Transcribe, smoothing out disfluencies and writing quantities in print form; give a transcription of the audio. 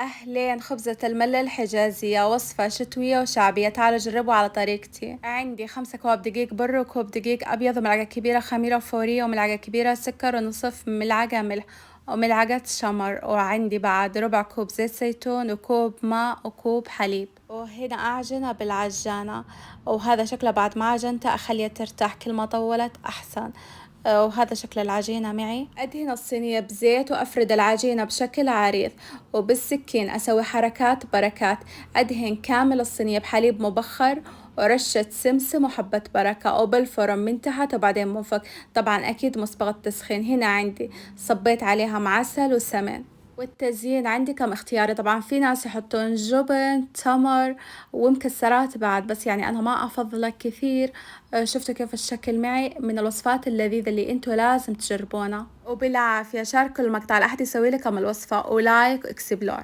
أهلين، خبزة الملة الحجازية وصفة شتوية وشعبية، تعالوا جربوا على طريقتي. عندي 5 كواب دقيق بر وكوب دقيق أبيض وملعقة كبيرة خميرة فورية وملعقة كبيرة سكر ونصف ملعقة ملح وملعقة شمر، وعندي بعد ربع كوب زيت زيتون وكوب ماء وكوب حليب. وهنا أعجنها بالعجانة، وهذا شكلها بعد ما عجنتها أخليها ترتاح، كل ما طولت أحسن. وهذا شكل العجينة معي. أدهن الصينية بزيت وأفرد العجينة بشكل عريض، وبالسكين أسوي حركات بركات. أدهن كامل الصينية بحليب مبخر ورشة سمسم وحبة بركة، وبالفرن من تحت وبعدين من فوق، طبعا أكيد مسبغ التسخين. هنا عندي صبيت عليها معسل وسمن. والتزيين عندي كم اختياري، طبعا في ناس يحطون جبن تمر ومكسرات بعد، بس يعني أنا ما أفضله كثير. شفتوا كيف الشكل معي؟ من الوصفات اللذيذة اللي انتوا لازم تجربونها. وبالعافية شاركوا المقطع لأحد يسوي لكم الوصفة، ولايك واكسبلور.